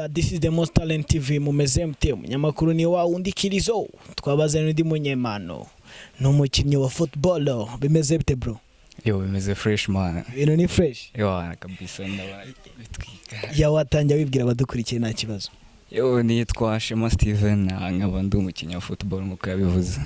Yeah, this is the Most Talent TV mumeze mute umunyamakuru ni wa wundi Kirizo twabazanye n'undi munyemano n'umukinnyi wa football bimeze bite bro? Yo bimeze fresh man. Ibintu ni fresh. Yo kabisa bitwika. Ya watangira wibwira abadukurikiye nta kibazo. Yo nitwa Shema Steven nkaba ndi umukinnyi wa football nkuko yabivuze.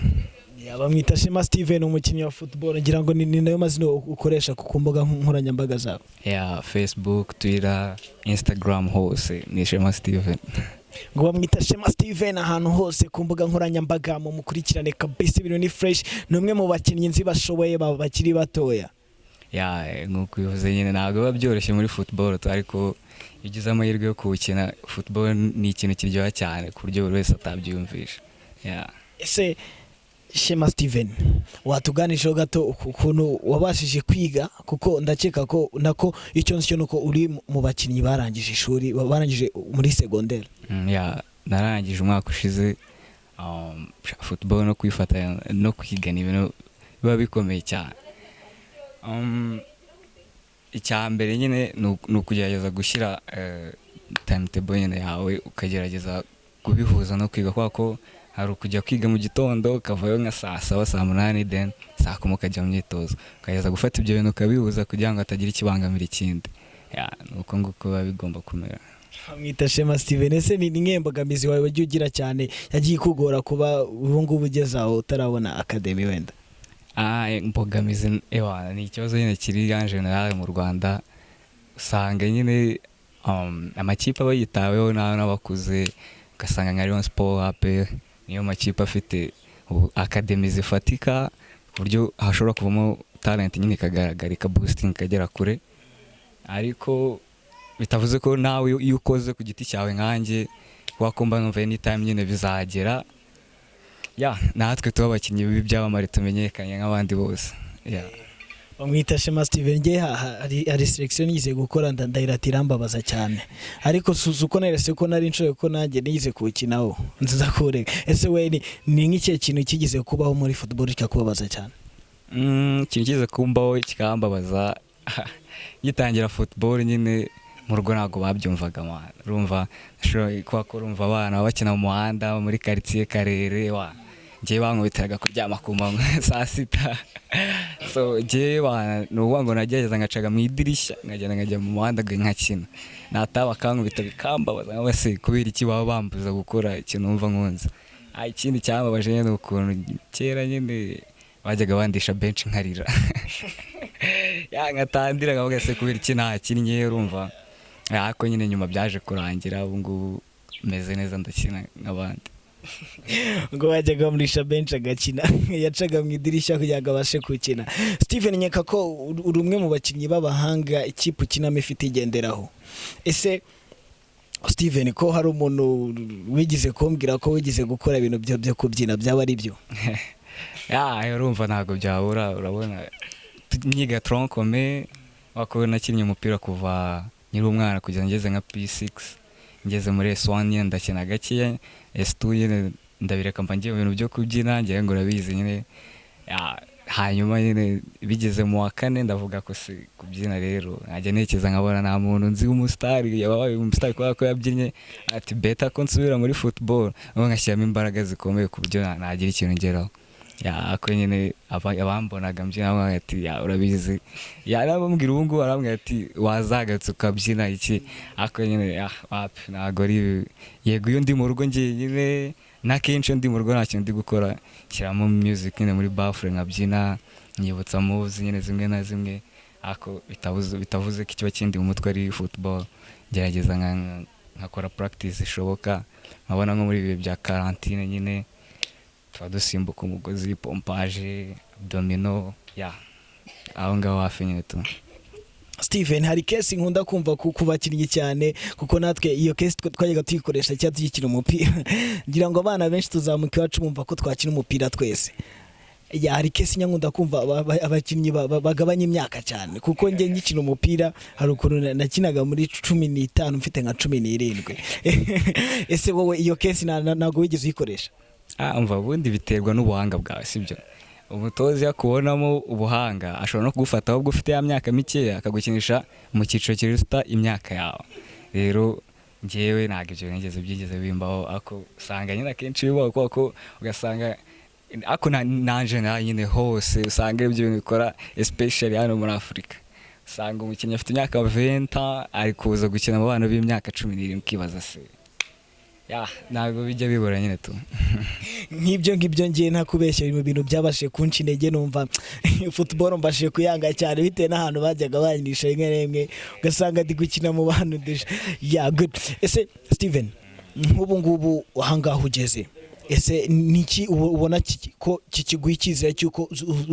Bamwita Shema Steven umukinnyi wa football ngira ngo ni nayo mazina ukoresha ku mbuga nkoranyambaga zawe. Yeah, Facebook, Twitter, Instagram hose ni Shema Steven. Ngo bamwita Shema Steven ahantu hose ku mbuga nkoranyambaga mu mukurikirane kabisa ibintu ni fresh numwe mu bakinnyi nzi bashoboye bakiri batoya. Yeah, nkuko bivuze nyine ntabwo babyoroshye muri football ariko igize amahirwe yo kuwukina football ni ikintu kiryoha cyane ku buryo buri wese atabyumvisha. Yeah. Ese Shema Steven watuganisha gato ukuntu wabashije kwiga kuko ndakeka ko nako icyo nzi cyo nuko uri mu bakinnyi barangije ishuri barangije muri secondaire. Yeah, narangije umwaka ushize football no kwifata no kwiga ni ibintu biba bikomeye cyane. Icyambere nyine nukugerageza gushyira timetable nyine yawe ukagerageza kubihuza no kwiga kwako hari ukujya kwiga mu gitondo ukavayo nka saa 7 saa 8 then saa 10 ukajya mu myitozo ukageza gufata ibyo bintu ukabihuza kugira ngo atagira ikibangamira ikindi. Nuko nguko biba bigomba kumera. Bamwita Shema Steven ese ni nkembogamizi wawe wagiye ugira cyane yagiye kugora kuba ubu ngubu ugezaho utarabona academy wenda? Imbogamizi ni ikibazo nyine kiri en general mu Rwanda usanga nyine amakipe aba yitaweho n'abakuze ugasanga nka Rayon Sport APR niyo makipe afite academy zifatika ku buryo hashobora kuvamo talent nyine ikagaragara ikaboosting ikagera kure, ariko bitavuze ko nawe iyo ukoze ku giti cyawe nkanjye wakomba numva anytime nyine bizagera. Natwe tuba abakinnyi b'ibyamamare tumenyekanye nk'abandi bose. Bamwita Shema Steven nge hari selection yize gukora ndahirati rambabaza cyane ariko suzuko nerese ko nari nshoye ko nanjye nize kuwukinaho nziza kureka. Ese we ni nk'icyo kintu kigize kubaho muri football kikakubabaza cyane? Ikintu kigize kumbaho kikambabaza gitangira football nyine mu rugo ntabwo babyumvaga man. Urumva ko urumva abana bakina mu muhanda muri quartier Karere ngiye bankubitiraga kuryama ku manywa saa 6. So ngiye nuvuga ngo nagerageza ngacaga mu idirishya nkajya mu muhanda nkakina nataba kankubita bikambabaza base kubera iki baba bambuza gukora ikintu numva nkunze. Ikindi cyambabaje nyine ukuntu kera nyine bajyaga bandisha bench nkarira ngatandira ngavuga se kubera iki ntakinnye urumva. Ariko nyine nyuma byaje kurangira ubu ngubu meze neza ndakina nk'abandi. Ngo bajyaga murisha bench agakina yacaga mu idirishya kugira ngo abashe gukina. Steven nyeka ko uri umwe mu bakinnyi b'abahanga ikipe ukinamo ifite igenderaho. Ese Steven ko hari umuntu wigize kumbwira ko wigize gukora ibintu byo kubyina byaba ari byo? Urumva ntabwo byabura. Urabona nyiga troncome wako nakinnye umupira kuva nyiri umwana kugeza ngeze nka P6 ngeze muri S1 nyine ndakina gake S2 nyine ndabireka mba ngiye mu bintu byo kubyina ngiye ngo urabizi nyine. Hanyuma nyine bigeze mu wa 4 ndavuga ko si kubyina rero najya nekeza nkabona nta muntu nzi umustar yabaye umustar ko yabyinnye ati beta ko nsubira muri football ngo ngashyiramo imbaraga zikomeye ku buryo nagira ikintu ngeraho. Ako nyine abambonaga mbyina ati urabizi yarabambwira ubu ngubu arambwira ati wazagatse ukabyina iki. Ako nyine ntabwo ari yego iyo ndi mu rugo ngiye nyine nakenshi ndi mu rugo nta kintu ndi gukora shyiramo music nyine muri baffle nkabyina nyibutsa moves nyine zimwe na zimwe. Ako bitavuze ko ikiba kindi mu mutwe ari football gerageza nkakora practice ishoboka nkabona nko muri bihe bya quarantine nyine dusimbuka umugozi pompage domino aho ngaho hafi nyine tu. Steven hari case nkunda kumva kubakinnyi cyane kuko natwe iyo case twajyaga tuyikoresha cyangwa tuyikina umupira ngira ngo abana benshi tuzamuka iwacu bumva ko twakina umupira twese. Hari case nyankunda kumva abakinnyi bagabanya imyaka cyane kuko nge ngikina umupira hari ukuntu nakinaga muri 15 mfite nka 17. Ese wowe iyo case ntago wigeze uyikoresha? Umva bundi biterwa n'ubuhanga bwawe sibyo. Umutozi yakubonamo ubuhanga ashobora no kugufata ahubwo ufite ya myaka mike akagukinisha mu cyiciro kiruta imyaka yawe. Rero njyewe ntabwo ibyo nigeze byigeze bimbaho, ako usanga nyine akenshi bibaho kuko ugasanga ako nanje nyine hose usanga ibyo bintu bikora especially hano muri Afurika, usanga umukinnyi afite imyaka 20 ari kuza gukina mu bana b'imyaka 17 ukibaza se ntabwo bijya bibura nyine tu. Nk'ibyo ngiye ntakubeshya mu bintu byabashije kunca intege, numva football mbashije kuyanga cyane bitewe n'ahantu bajyaga banyinisha rimwe rimwe ugasanga ndi gukina mu bantu ndisha. Good. Ese Steven, nk'ubu ngubu ahangaha ugeze, ese niki ubona ko kikiguha icyizere cy'uko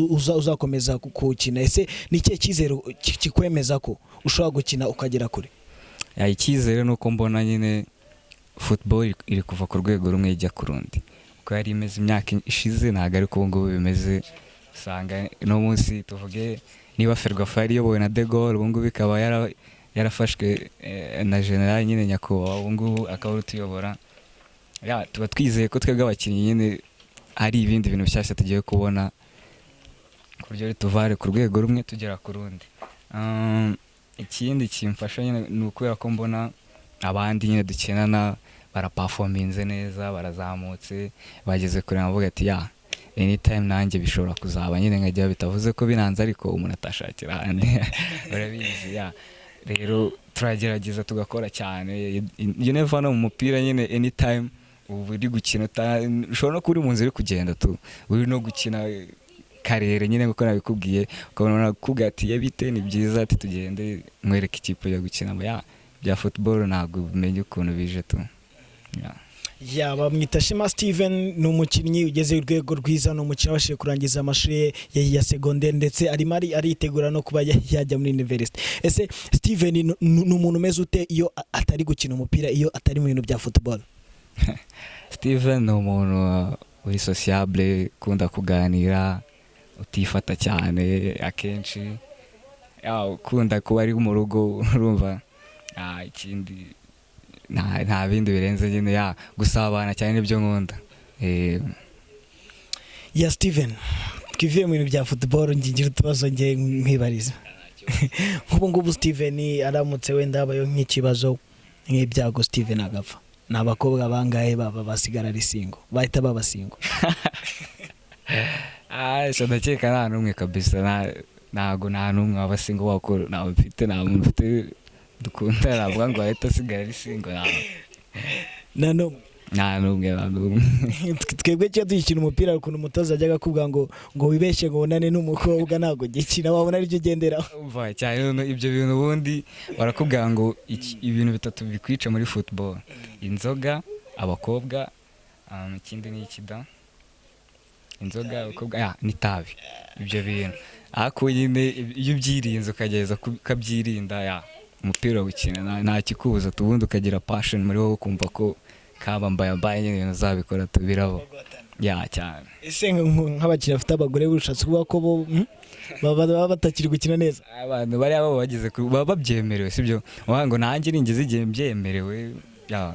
uzakomeza gukina? Ese niki cyizere kikwemeza ko ushobora gukina ukagera kure? Icyizere nuko mbona nyine football iri kuva ku rwego rumwe ijya ku rundi, kuko yari imeze imyaka ishize ntabwo ari ubu ngubu bimeze. Usanga no munsi tuvuge niba Ferwafa yari iyobowe na De Gaulle, ubu ngubu ikaba yarafashwe na General nyine nyakubahwa, ubu ngubu akaba utuyobora. Tuba twizeye ko twebwe abakinnyi nyine hari ibindi bintu bishyashya tugiye kubona ku buryo tuvare ku rwego rumwe tugera ku rundi. Ikindi kimfasha nyine ni ukubera ko mbona abandi nyine dukinana baraperforminze neza, barazamutse, bageze kure, navuga ati anytime nanjye bishobora kuzaba nyine nkajya, bitavuze ko binanze ariko umuntu atashakira ahandi barabizi. Rero turagerageza tugakora cyane, you never know mu mupira nyine anytime ubu uri gukina ushobora no kuba uri mu nzira uri kugenda uri no gukina karere nyine nk'uko nabikubwiye, ukabona kubwira ati bite ni byiza, ati tugende nkwereke ikipe yo gukina bya football, ntabwo umenye ukuntu bije tu. Bamwita Shema Steven, ni umukinnyi ugeze urwego rwiza, ni umukinnyi wabashije kurangiza amashuri ya secondaire ndetse arimo aritegura no kuba yajya muri university. Ese Steven ni umuntu umeze ute iyo atari gukina umupira, iyo atari mu bintu bya football? Steven ni umuntu uri sociable, ukunda kuganira, utifata cyane akenshi, ukunda kuba ari mu rugo, urumva ikindi nta bindi birenze nyine gusabana cyane nibyo nkunda. Steven, twivuye mu bintu bya football, ngira utubazo ngiye nkwibariza. Nk'ubu ngubu Steven aramutse wenda habayo nk'ikibazo nk'ibyago, Steven agapfa, ni abakobwa bangahe basigara ari single, bahita baba single? Ndakeka nta n'umwe kabisa, ntago nta n'umwe waba single wakora, nta muntu ufite dukunda navuga ngo ahita asigara ari single nta n'umwe. Twebwe cyo dukina umupira, ukuntu umutoza ajyaga akubwira ngo wibeshye ngo ubonane n'umukobwa ntabwo gikina, wabona aribyo ugenderaho. Umva cyane ibyo bintu, ubundi barakubwira ngo ibintu bitatu bikwica muri football: inzoga, abakobwa, ikindi ni ikida, inzoga, abakobwa n'itabi. Ibyo bintu ariko nyine iyo ubyirinze ukagereza ukabyirinda, umupira w'ukina nta kikubuza, ubundi ukagira passion muri wowe, ukumva ko kabambaye nyine ibintu uzabikora tubirabo cyane. Ese nk'abakinnyi bafite abagore bushatse kuvuga ko bo baba batakiri gukina neza? Abantu bari bageze baba babyemerewe, sibyo? Ngo nanjye ningeze igihe mbyemerewe,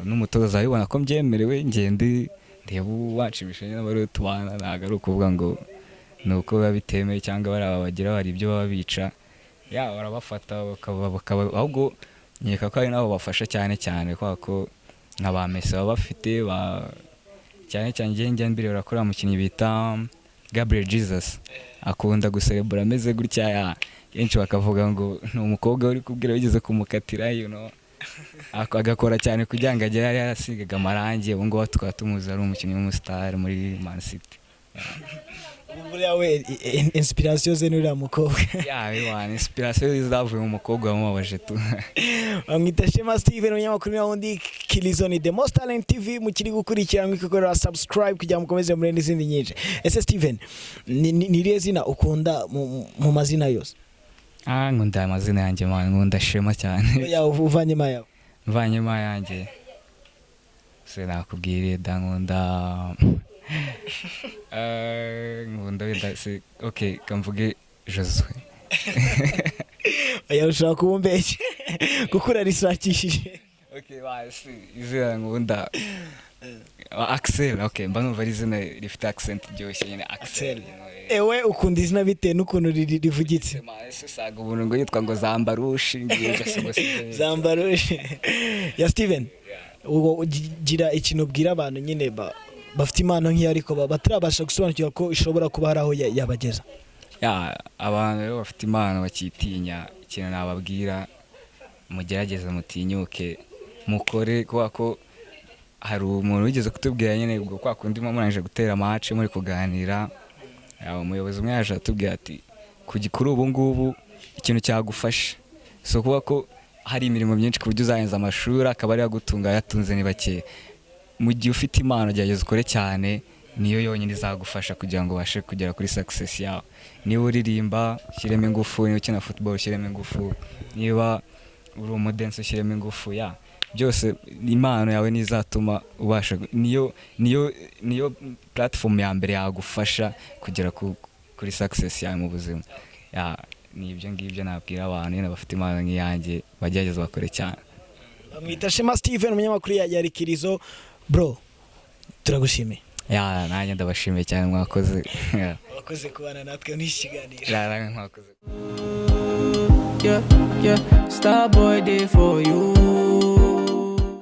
n'umutoza azabibona ko mbyemerewe, ngende ndeba uwanshimisha nyine bari tubana, ntabwo ari ukuvuga ngo ni uko biba bitemewe cyangwa bagira bari ibyo baba bica. Barabafata ahubwo nkeka ko ari nabo bafasha cyane kubera ko nka ba Messi baba bafite cyane njye mbere barakora umukinnyi bita Gabriel Jesus, akunda guserebura ameze gutya, kenshi bakavuga ngo ni umukobwa uri kubwira wigeze kumukatira, agakora cyane kugira ngo agere yari yarasigaga amarangi. Ubu ngubu tukaba tumuzi ari umukinnyi w'umustar muri Man City. Buriya we inspiration ze n'uriya mukobwa? Inspiration zavuye mu mukobwa wamubabaje tu. Bamwita Shema Steven, umunyamakuru n'undi Kilizoni The Most Talent TV, mukiri gukurikirana mwikokora subscribe kugira mukomeze muri n'izindi nyinshi. Ese Steven, ni irihe zina ukunda mu mazina yose? Nkunda amazina yanjye, nkunda Shema cyane. Uvanyema yawe? Mvanyema yanjye se nakubwire, nkunda wenda se kamvuge Josue. Ushaka kubumbeshya kuko urarishakishije. Izina nkunda Axel. Mba numva ari izina rifite accent iryoshye nyine, Axel. Ewe ukunda izina bitewe n'ukuntu rivugitse? Usanga umuntu ngo yitwa ngo Zambarushi. Zambarushi. Steven, ubwo gira ikintu ubwira abantu nyine bafite impano nk'iyo ariko batarabasha gusobanukirwa ko ishobora kuba hari aho yabageza. Abantu rero bafite impano bakitinya, ikintu nababwira mugerageze mutinyuke mukore, kubera ko hari umuntu wigeze kutubwira nyine ubwo kwa kundi murangije gutera match muri kuganira, umuyobozi umwe yaje atubwira ati kuri ubu ngubu ikintu cyagufasha so kuba ko hari imirimo myinshi ku buryo uzayenza amashuri akaba ari yagutunga, yatunze ni bake. Mu gihe ufite impano gerageza ukore cyane, niyo yonyine izagufasha kugira ngo ubashe kugera kuri success yawe. Niba uririmba ushyiremo ingufu, niba ukina football ushyiremo ingufu, niba uri umudense ushyiremo ingufu, byose impano yawe nizatuma ubasha, niyo platform ya mbere yagufasha kugera kuri success yawe mu buzima. Ni ibyo ngibyo nabwira abantu nyine bafite impano nk'iyanjye bagerageza bakore cyane. Bamwita Shema Steven, umunyamakuru ya Rikirizo. Bro, turagushimiye. Nanjye ndabashimiye cyane, mwakoze. Wakoze kubana natwe n'ikiganiro. Mwakoze. Starboy day for you.